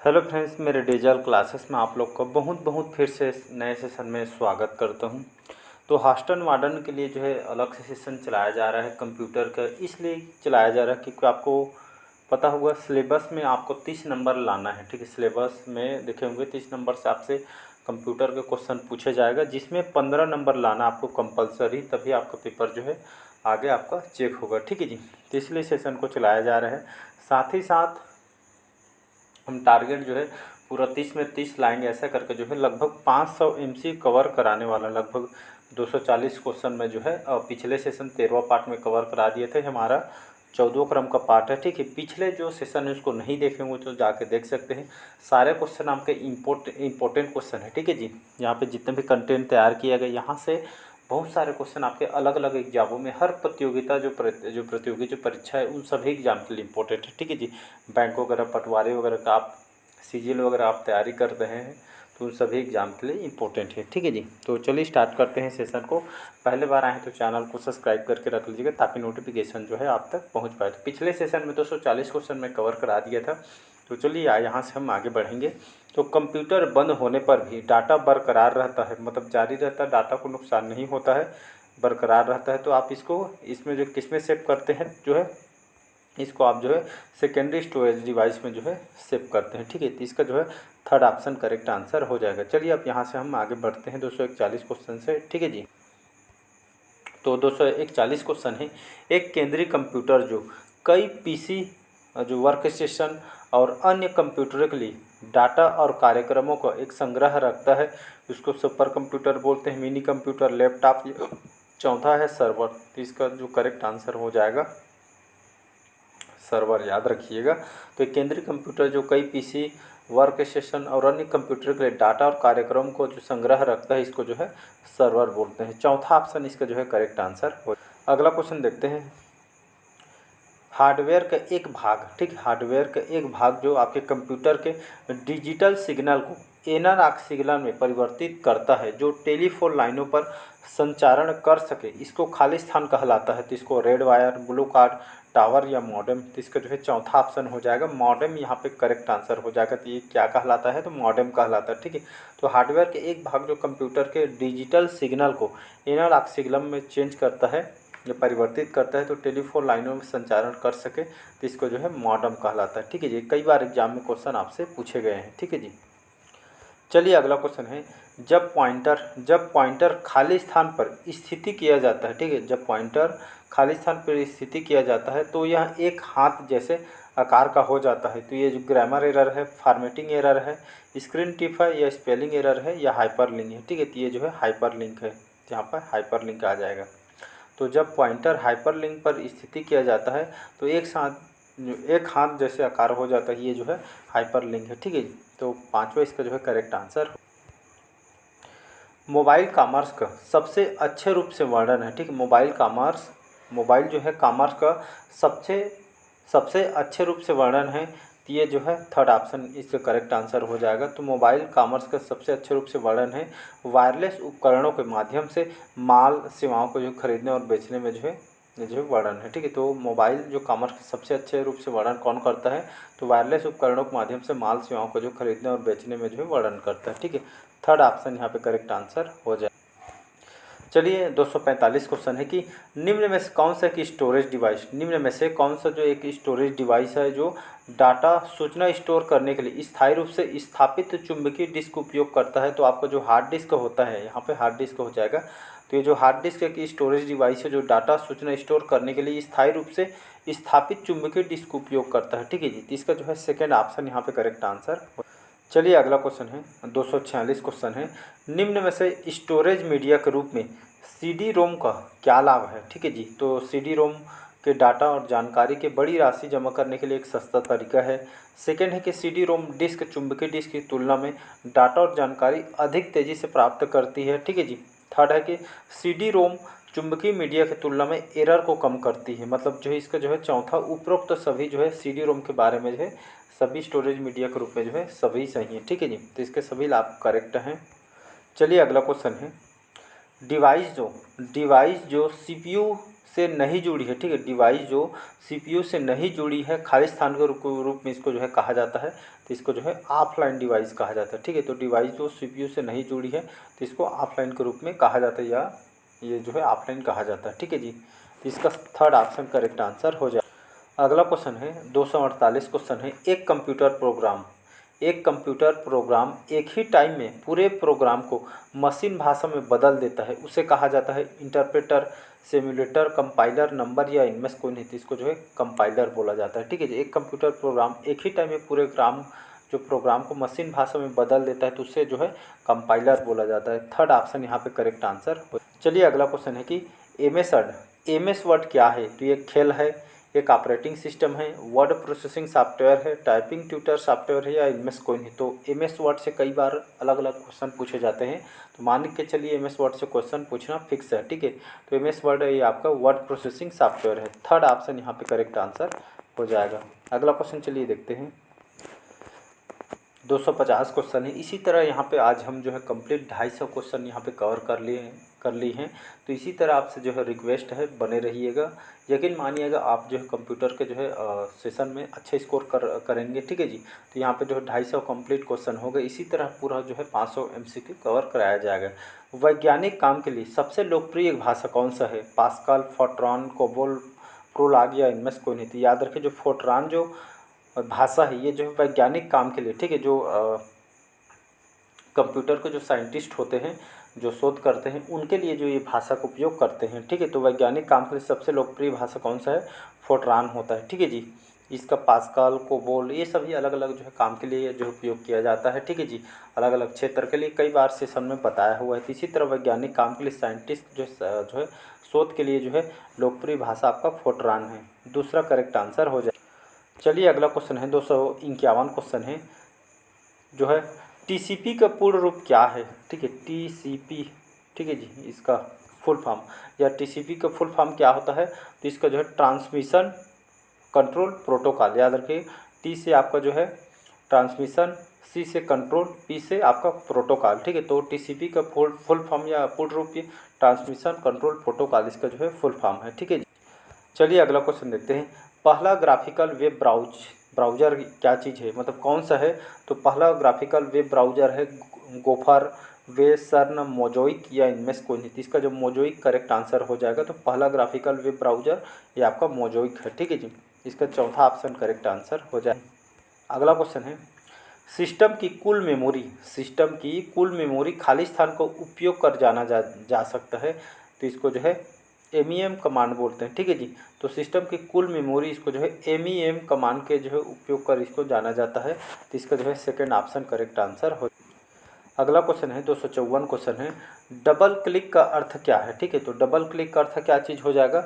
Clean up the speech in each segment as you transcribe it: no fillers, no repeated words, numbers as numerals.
Hello friends, मेरे digital classes में आप लोग का बहुत बहुत फिर से नए सेशन में स्वागत करता हूं। तो हॉस्टल वार्डन के लिए जो है अलग से सेशन चलाया जा रहा है कंप्यूटर का, इसलिए चलाया जा रहा है क्योंकि आपको पता होगा सिलेबस में आपको 30 नंबर लाना है। ठीक है, सिलेबस में देखे होंगे 30 नंबर से आपसे कंप्यूटर के क्वेश्चन पूछे जाएगा, जिसमें 15 नंबर लाना आपको कंपलसरी, तभी आपका पेपर जो है आगे आपका चेक होगा। ठीक है जी, तो इसलिए सेशन को चलाया जा रहा है। साथ ही साथ हम टारगेट जो है पूरा 30 में 30 लाएंगे, ऐसा करके जो है लगभग 500 एमसी कवर कराने वाला, लगभग 240 क्वेश्चन में जो है पिछले सेशन 13वां पार्ट में कवर करा दिए थे। हमारा 14 क्रम का पार्ट है। ठीक है, पिछले जो सेशन है उसको नहीं देखे होंगे तो जाके देख सकते हैं। सारे क्वेश्चन आपके इम्पोर्टेंट क्वेश्चन है। ठीक है जी, यहाँ पे जितने भी कंटेंट तैयार किया गया, यहाँ से बहुत सारे क्वेश्चन आपके अलग अलग एग्जामों में, हर प्रतियोगिता जो प्रतियोगी जो परीक्षा है उन सभी एग्जाम के लिए इम्पोर्टेंट है। ठीक है जी, बैंक वगैरह, पटवारी वगैरह का आप सीजीएल वगैरह आप तैयारी कर रहे हैं तो उन सभी एग्जाम के लिए इम्पोर्टेंट है। ठीक है जी, तो चलिए स्टार्ट करते हैं सेशन को। पहले बार आए हैं तो चैनल को सब्सक्राइब करके रख लीजिएगा ताकि नोटिफिकेशन जो है आप तक पहुंच पाए। तो पिछले सेशन में 240 क्वेश्चन में कवर करा दिया था। तो चलिए यहाँ से हम आगे बढ़ेंगे। तो कंप्यूटर बंद होने पर भी डाटा बरकरार रहता है, मतलब जारी रहता है, डाटा को नुकसान नहीं होता है, बरकरार रहता है। तो आप इसको इसमें जो किस में सेव करते हैं, जो है इसको आप जो है सेकेंडरी स्टोरेज डिवाइस में जो है सेव करते हैं। ठीक है, तो इसका जो है थर्ड ऑप्शन करेक्ट आंसर हो जाएगा। चलिए अब यहाँ से हम आगे बढ़ते हैं 241 क्वेश्चन से। ठीक है जी, तो 241 क्वेश्चन है। एक केंद्रीय कंप्यूटर जो कई पीसी जो वर्क स्टेशन और अन्य कंप्यूटरों के लिए डाटा और कार्यक्रमों का एक संग्रह रखता है, उसको सुपर कंप्यूटर बोलते हैं, मिनी कंप्यूटर, लैपटॉप। चौथा है सर्वर, तो इसका जो करेक्ट आंसर हो जाएगा सर्वर, याद रखिएगा। तो एक केंद्रीय कंप्यूटर जो कई पीसी, वर्क स्टेशन और अन्य कंप्यूटर के लिए डाटा और कार्यक्रम को जो संग्रह रखता है, इसको जो है सर्वर बोलते हैं। चौथा ऑप्शन इसका जो है करेक्ट आंसर हो। अगला क्वेश्चन देखते हैं। हार्डवेयर का एक भाग, ठीक, हार्डवेयर का एक भाग जो आपके कंप्यूटर के डिजिटल सिग्नल को एनालॉग सिग्नल में परिवर्तित करता है, जो टेलीफोन लाइनों पर संचारण कर सके, इसको खाली स्थान कहलाता है। तो इसको red wire, blue card, tower या मॉडेम, तो इसका जो है चौथा ऑप्शन हो जाएगा मॉडेम, यहाँ पे करेक्ट आंसर हो जाएगा। तो ये क्या कहलाता है, तो मॉडेम कहलाता है। ठीक है, तो हार्डवेयर के एक भाग जो कंप्यूटर के डिजिटल सिग्नल को एनालॉग सिग्नल में चेंज करता है या परिवर्तित करता है, तो टेलीफोन लाइनों में संचारण कर सके, तो इसको जो है मॉडेम कहलाता है। ठीक है जी, कई बार एग्जाम में क्वेश्चन आपसे पूछे गए हैं। ठीक है जी, चलिए अगला क्वेश्चन है। जब पॉइंटर खाली स्थान पर स्थिति किया जाता है, ठीक है, जब पॉइंटर खाली स्थान पर स्थिति किया जाता है तो यह एक हाथ जैसे आकार का हो जाता है। तो ये जो ग्रामर एरर है, फॉर्मेटिंग एरर है, स्क्रीन टिप है, या स्पेलिंग एरर है, या हाइपरलिंक है। ठीक है, तो ये जो है हाइपरलिंक है, यहाँ पर हाइपरलिंक आ जाएगा। तो जब पॉइंटर हाइपरलिंक पर स्थिति किया जाता है तो एक हाथ जैसे आकार हो जाता है, ये जो है हाइपरलिंक है। ठीक है, तो पांचवा इसका जो है करेक्ट आंसर। मोबाइल कॉमर्स का सबसे अच्छे रूप से वर्णन है। ठीक है, मोबाइल जो है कॉमर्स का सबसे सबसे अच्छे रूप से वर्णन है, तो ये जो है थर्ड ऑप्शन इसका करेक्ट आंसर हो जाएगा। तो मोबाइल कॉमर्स का सबसे अच्छे रूप से वर्णन है वायरलेस उपकरणों के माध्यम से माल सेवाओं को जो खरीदने और बेचने में जो है ये जो वर्णन है। ठीक है, तो मोबाइल जो कॉमर्स के सबसे अच्छे रूप से वर्णन कौन करता है, तो वायरलेस उपकरणों के माध्यम से माल सेवाओं को जो खरीदने और बेचने में जो है वर्णन करता है। ठीक है, थर्ड ऑप्शन यहाँ पे करेक्ट आंसर हो जाए। चलिए 245 क्वेश्चन है कि निम्न में से कौन सा एक स्टोरेज डिवाइस, निम्न में से कौन सा जो एक स्टोरेज डिवाइस है जो डाटा सूचना स्टोर करने के लिए स्थायी रूप से स्थापित चुंबकीय डिस्क उपयोग करता है। तो आपका जो हार्ड डिस्क होता है, यहाँ पे हार्ड डिस्क हो जाएगा। तो ये जो हार्ड डिस्क की स्टोरेज डिवाइस है जो डाटा सूचना स्टोर करने के लिए स्थायी रूप से स्थापित चुंबकीय डिस्क उपयोग करता है। ठीक है जी, तो इसका जो है सेकेंड ऑप्शन यहाँ पे करेक्ट आंसर। चलिए अगला क्वेश्चन है 246 क्वेश्चन है। निम्न में से स्टोरेज मीडिया के रूप में सीडी रोम का क्या लाभ है। ठीक है जी, तो सीडी रोम के डाटा और जानकारी के बड़ी राशि जमा करने के लिए एक सस्ता तरीका है। सेकेंड है कि सीडी रोम डिस्क चुंबकीय डिस्क की तुलना में डाटा और जानकारी अधिक तेज़ी से प्राप्त करती है। ठीक है जी, थर्ड है कि सीडी रोम चुंबकीय मीडिया की तुलना में एरर को कम करती है। मतलब जो है इसका जो है चौथा उपरोक्त तो सभी जो है सीडी रोम के बारे में जो है सभी स्टोरेज मीडिया के रूप में जो है सभी सही है। ठीक है जी, तो इसके सभी लाभ करेक्ट हैं। चलिए अगला क्वेश्चन है। डिवाइस जो से नहीं जुड़ी है, ठीक है, डिवाइस जो सीपीयू से नहीं जुड़ी है खाली स्थान के रूप में इसको जो है कहा जाता है, तो इसको जो है ऑफलाइन डिवाइस कहा जाता है, ठीक है। तो डिवाइस जो सीपीयू से नहीं जुड़ी है तो इसको ऑफलाइन के रूप में कहा जाता है, या ये जो है ऑफलाइन कहा जाता है, ठीक है जी। तो इसका थर्ड ऑप्शन करेक्ट आंसर हो जाए। अगला क्वेश्चन है 248 क्वेश्चन है, एक कंप्यूटर प्रोग्राम एक ही टाइम में पूरे प्रोग्राम को मशीन भाषा में बदल देता है, उसे कहा जाता है इंटरप्रेटर, सिमुलेटर, कंपाइलर, नंबर या इनमें से कोई नहीं, तो इसको जो है कंपाइलर बोला जाता है, ठीक है जी। एक कंप्यूटर प्रोग्राम एक ही टाइम में पूरे प्रोग्राम को मशीन भाषा में बदल देता है तो उससे जो है कंपाइलर बोला जाता है। थर्ड ऑप्शन यहाँ पे करेक्ट आंसर हो। चलिए अगला क्वेश्चन है कि एमएस वर्ड क्या है, तो ये खेल है, एक ऑपरेटिंग सिस्टम है, वर्ड प्रोसेसिंग सॉफ्टवेयर है, टाइपिंग ट्यूटर सॉफ्टवेयर है, या इनमें से कोई नहीं। तो एमएस वर्ड से कई बार अलग अलग क्वेश्चन पूछे जाते हैं, तो मान के चलिए एमएस वर्ड से क्वेश्चन पूछना फिक्स है, ठीक है। तो एमएस वर्ड ये आपका वर्ड प्रोसेसिंग सॉफ्टवेयर है। थर्ड ऑप्शन यहाँ पे करेक्ट आंसर हो जाएगा। अगला क्वेश्चन चलिए देखते हैं, 250 क्वेश्चन है। इसी तरह यहाँ पे आज हम जो है कंप्लीट 250 क्वेश्चन यहाँ पे कवर कर ली हैं। तो इसी तरह आपसे जो है रिक्वेस्ट है बने रहिएगा, यकीन मानिएगा आप जो है कंप्यूटर के जो है सेशन में अच्छे स्कोर करेंगे, ठीक है जी। तो यहाँ पे जो है 250 कंप्लीट क्वेश्चन हो गए। इसी तरह पूरा जो है 500 एमसीक्यू कवर कराया जाएगा। वैज्ञानिक काम के लिए सबसे लोकप्रिय भाषा कौन सा है, पास्कल, फोर्ट्रान, कोबोल, प्रोलाग या इनमें से कोई नहीं। तो याद रखें जो फोर्ट्रान जो भाषा है ये जो है वैज्ञानिक काम के लिए, ठीक है, जो कंप्यूटर के जो साइंटिस्ट होते हैं जो शोध करते हैं उनके लिए जो ये भाषा का उपयोग करते हैं, ठीक है। तो वैज्ञानिक काम के लिए सबसे लोकप्रिय भाषा कौन सा है, फोर्ट्रान होता है, ठीक है जी। इसका पास्कल, कोबोल ये सभी अलग अलग जो है काम के लिए जो उपयोग किया जाता है, ठीक है जी, अलग अलग क्षेत्र के लिए कई बार सेशन में बताया हुआ है। तो इसी तरह वैज्ञानिक काम के लिए साइंटिस्ट जो है शोध के लिए जो है लोकप्रिय भाषा आपका फोर्ट्रान है। दूसरा करेक्ट आंसर हो जाए। चलिए अगला क्वेश्चन है 251 क्वेश्चन है, जो है टीसीपी का पूर्ण रूप क्या है, ठीक है, टीसीपी, ठीक है जी, इसका फुल फॉर्म या टीसीपी का फुल फॉर्म क्या होता है, तो इसका जो है ट्रांसमिशन कंट्रोल प्रोटोकॉल। याद रखिए, टी से आपका जो है ट्रांसमिशन, सी से कंट्रोल, पी से आपका प्रोटोकॉल, ठीक है। तो टीसीपी का फुल फॉर्म या पूर्ण रूप ये ट्रांसमिशन कंट्रोल प्रोटोकॉल इसका जो है फुल फॉर्म है, ठीक है जी। चलिए अगला क्वेश्चन देखते हैं, पहला ग्राफिकल वेब ब्राउज़र क्या चीज़ है, मतलब कौन सा है। तो पहला ग्राफिकल वेब ब्राउज़र है गोफर, वेसर्न, मोज़ोइक या इनमें से कोई नहीं। इसका जो मोज़ोइक करेक्ट आंसर हो जाएगा। तो पहला ग्राफिकल वेब ब्राउज़र ये आपका मोज़ोइक है, ठीक है जी। इसका चौथा ऑप्शन करेक्ट आंसर हो जाए। अगला क्वेश्चन है, सिस्टम की कुल मेमोरी खाली स्थान को उपयोग कर जाना जा सकता है, तो इसको जो है एमईएम कमांड बोलते हैं, ठीक है जी। तो सिस्टम की कुल मेमोरी इसको जो है एमईएम कमांड के जो है उपयोग कर इसको जाना जाता है, तो इसका जो है सेकंड ऑप्शन करेक्ट आंसर हो। अगला क्वेश्चन है 254 क्वेश्चन है, डबल क्लिक का अर्थ क्या है, ठीक है। तो डबल क्लिक का अर्थ क्या चीज़ हो जाएगा,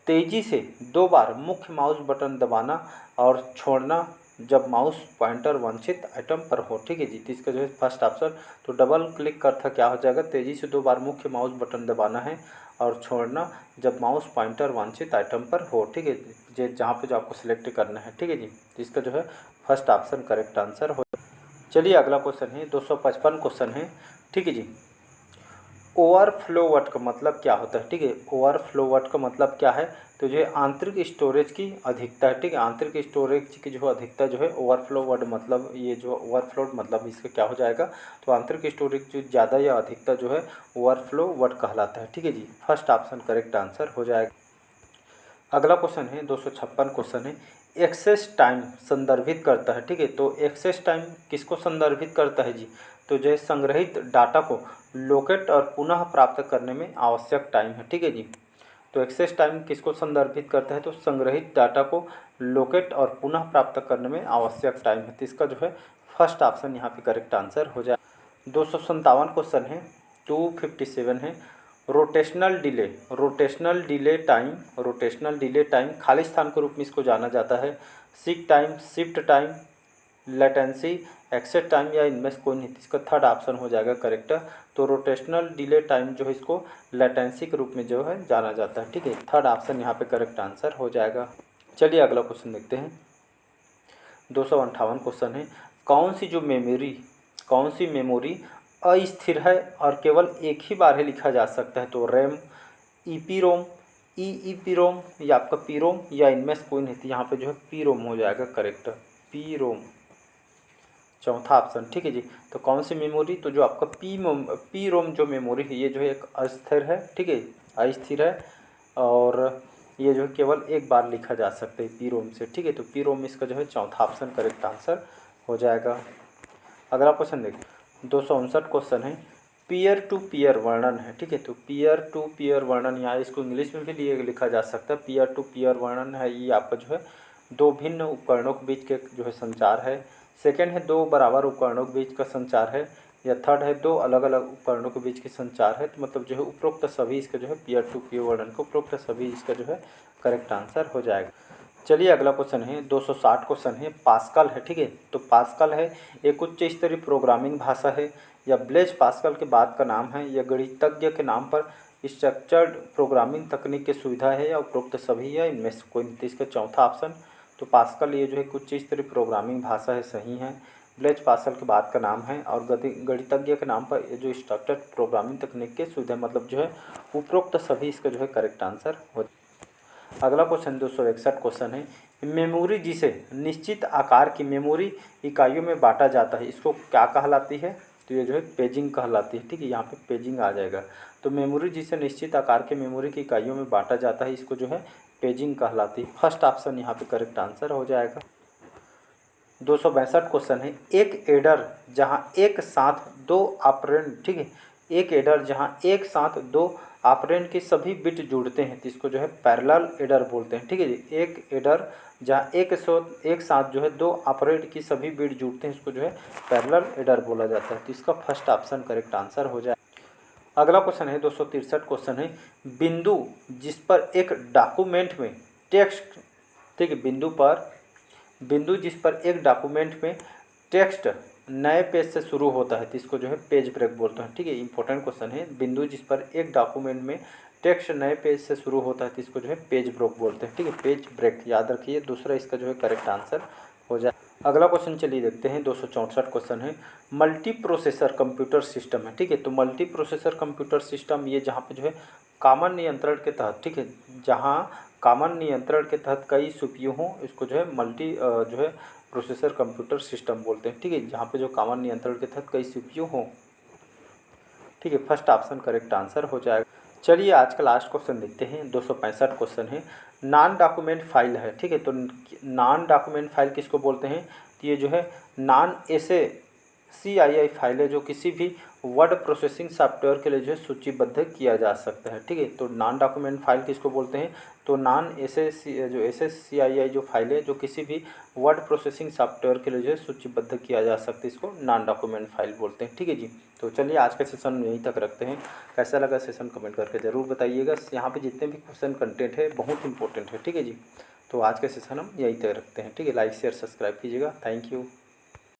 तेज़ी से 2 बार मुख्य माउस बटन दबाना और छोड़ना जब माउस पॉइंटर वांछित आइटम पर हो, ठीक है जी। तो इसका जो है फर्स्ट ऑप्शन, तो डबल क्लिक का अर्थ क्या हो जाएगा, तेज़ी से 2 बार मुख्य माउस बटन दबाना है और छोड़ना जब माउस पॉइंटर वांछित आइटम पर हो, ठीक है जी, जहाँ पे जो आपको सिलेक्ट करना है, ठीक है जी। तो इसका जो है फर्स्ट ऑप्शन करेक्ट आंसर हो। चलिए अगला क्वेश्चन है 255 क्वेश्चन है, ठीक है जी। ओवरफ्लो वर्ड का मतलब क्या होता है, ठीक है। ओवरफ्लो वर्ड का मतलब क्या है, तो जो है आंतरिक स्टोरेज की अधिकता है, ठीक है। आंतरिक स्टोरेज की जो अधिकता जो है ओवरफ्लो वर्ड मतलब ये जो ओवरफ्लो मतलब इसका क्या हो जाएगा, तो आंतरिक स्टोरेज जो ज़्यादा या अधिकता जो है ओवरफ्लो वर्ड कहलाता है, ठीक है जी। फर्स्ट ऑप्शन करेक्ट आंसर हो जाएगा। अगला क्वेश्चन है 256 क्वेश्चन है, एक्सेस टाइम संदर्भित करता है, ठीक है। तो एक्सेस टाइम किसको संदर्भित करता है जी, तो जो है संग्रहित डाटा को लोकेट और पुनः प्राप्त करने में आवश्यक टाइम है, ठीक है जी। तो एक्सेस टाइम किसको संदर्भित करता है, तो संग्रहित डाटा को लोकेट और पुनः प्राप्त करने में आवश्यक टाइम है। तो इसका जो है फर्स्ट ऑप्शन यहाँ पे करेक्ट आंसर हो जाए। 257 क्वेश्चन है, 257 है, रोटेशनल डिले टाइम खाली स्थान के रूप में इसको जाना जाता है, seek time, shift time, latency, access time या इनमें से कोई नहीं। इसका थर्ड ऑप्शन हो जाएगा करेक्ट। तो रोटेशनल डिले टाइम जो है इसको लेटेंसी के रूप में जो है जाना जाता है, ठीक है। थर्ड ऑप्शन यहाँ पे करेक्ट आंसर हो जाएगा। चलिए अगला क्वेश्चन देखते हैं, 258 क्वेश्चन है, कौन सी मेमोरी अस्थिर है और केवल एक ही बार ही लिखा जा सकता है, तो रैम, ईपी रोम, ई पीरोम या आपका पीरोम या इनमें से कोई नहीं, तो यहाँ पे जो है पीरोम हो जाएगा करेक्ट, पीरोम चौथा ऑप्शन। ठीक है जी। तो कौन सी मेमोरी, तो जो आपका पी रोम जो मेमोरी है ये जो है एक अस्थिर है। ठीक है, अस्थिर है और ये जो है केवल एक बार लिखा जा सकता है पी रोम से। ठीक है, तो पी रोम इसका जो है चौथा ऑप्शन करेक्ट आंसर हो जाएगा। अगला क्वेश्चन देखिए 259 क्वेश्चन है, पीयर टू पीयर वर्णन है। ठीक है, तो पीयर टू पीयर वर्णन, यहाँ इसको इंग्लिश में भी लिए लिखा जा सकता है। पीयर टू पीयर वर्णन है ये आपका जो है दो भिन्न उपकरणों के बीच के जो है संचार है। सेकेंड है दो बराबर उपकरणों के बीच का संचार है। या थर्ड है दो अलग अलग उपकरणों के बीच की संचार है। तो मतलब जो है उपरोक्त सभी इसका जो है पीयर टू पीयर वर्णन को उपरोक्त सभी इसका जो है करेक्ट आंसर हो जाएगा। चलिए अगला क्वेश्चन है 260 क्वेश्चन है, पास्कल है। ठीक है, तो पास्कल है एक उच्च स्तरीय प्रोग्रामिंग भाषा है, या ब्लेज पास्कल के बाद का नाम है, या गणितज्ञ के नाम पर स्ट्रक्चर्ड प्रोग्रामिंग तकनीक की सुविधा है, या उपरोक्त सभी है इनमें से कोई नहीं। इसका चौथा ऑप्शन, तो पास्कल ये जो है उच्च स्तरीय प्रोग्रामिंग भाषा है, सही है। ब्लेज पास्कल के बाद का नाम है और गणितज्ञ के नाम पर ये जो स्ट्रक्चर्ड प्रोग्रामिंग तकनीक की सुविधा, मतलब जो है उपरोक्त सभी इसका जो है करेक्ट आंसर हो। अगला क्वेश्चन 261 क्वेश्चन है, मेमोरी जिसे निश्चित आकार की मेमोरी इकाइयों में बांटा जाता है इसको क्या कहलाती है, तो ये जो है पेजिंग कहलाती है। ठीक है, यहाँ पे पेजिंग आ जाएगा। तो मेमोरी जिसे निश्चित आकार के मेमोरी की इकाइयों में बांटा जाता है इसको जो है पेजिंग कहलाती है। फर्स्ट ऑप्शन यहाँ पे करेक्ट आंसर हो जाएगा। 262 क्वेश्चन है, एक एडर जहाँ एक साथ दो ऑपरेंड, ठीक है, एक एडर जहाँ एक साथ दो ऑपरेंड के सभी बिट जुड़ते हैं तो इसको जो है पैरेलल एडर बोलते हैं। ठीक है जी, एक एडर जहाँ एक साथ जो है दो ऑपरेंड की सभी बिट जुड़ते हैं इसको जो है पैरेलल एडर बोला जाता है। तो इसका फर्स्ट ऑप्शन करेक्ट आंसर हो जाए। अगला क्वेश्चन है 263 क्वेश्चन है, बिंदु जिस पर एक डॉक्यूमेंट में टेक्स्ट, ठीक है, बिंदु जिस पर एक डॉक्यूमेंट में टेक्स्ट नए पेज से शुरू होता है तो इसको जो है पेज ब्रेक बोलते हैं। ठीक है, इंपॉर्टेंट क्वेश्चन है, बिंदु जिस पर एक डॉक्यूमेंट में टेक्स्ट नए पेज से शुरू होता है तो इसको जो है पेज ब्रेक बोलते हैं। ठीक है, पेज ब्रेक याद रखिए, दूसरा इसका जो है करेक्ट आंसर हो जाए। अगला क्वेश्चन चलिए देखते हैं 264 क्वेश्चन है, मल्टी प्रोसेसर कंप्यूटर सिस्टम है। ठीक है, तो मल्टी प्रोसेसर कंप्यूटर सिस्टम ये जहाँ पे जो है कॉमन नियंत्रण के तहत, ठीक है, जहाँ कॉमन नियंत्रण के तहत कई सीपीयू हों इसको जो है मल्टी जो है प्रोसेसर कंप्यूटर सिस्टम बोलते हैं। ठीक है, जहाँ पे जो कॉमन नियंत्रण के तहत कई सीपीयू हों। ठीक है, फर्स्ट ऑप्शन करेक्ट आंसर हो जाएगा। चलिए आज का लास्ट क्वेश्चन देखते हैं 265 क्वेश्चन है, नॉन डॉक्यूमेंट फाइल है। ठीक है, तो नॉन डॉक्यूमेंट फाइल किसको बोलते हैं, तो ये जो है नॉन ऐसे CII फाइल है जो किसी भी वर्ड प्रोसेसिंग सॉफ्टवेयर के लिए जो है सूचीबद्ध किया जा सकता है। ठीक है, तो नॉन डॉक्यूमेंट फाइल किसको बोलते हैं, तो नॉन ऐसे CII जो फाइल है जो किसी भी वर्ड प्रोसेसिंग सॉफ्टवेयर के लिए जो है सूचीबद्ध किया जा सकता है इसको नॉन डॉक्यूमेंट फाइल बोलते हैं। ठीक है जी, तो चलिए आज का सेशन यहीं तक रखते हैं। कैसा लगा सेशन कमेंट करके ज़रूर बताइएगा। यहाँ पे जितने भी क्वेश्चन कंटेंट है बहुत इंपॉर्टेंट है। ठीक है जी, तो आज का सेशन हम यहीं तक रखते हैं। ठीक है, लाइक शेयर सब्सक्राइब कीजिएगा। Thank you.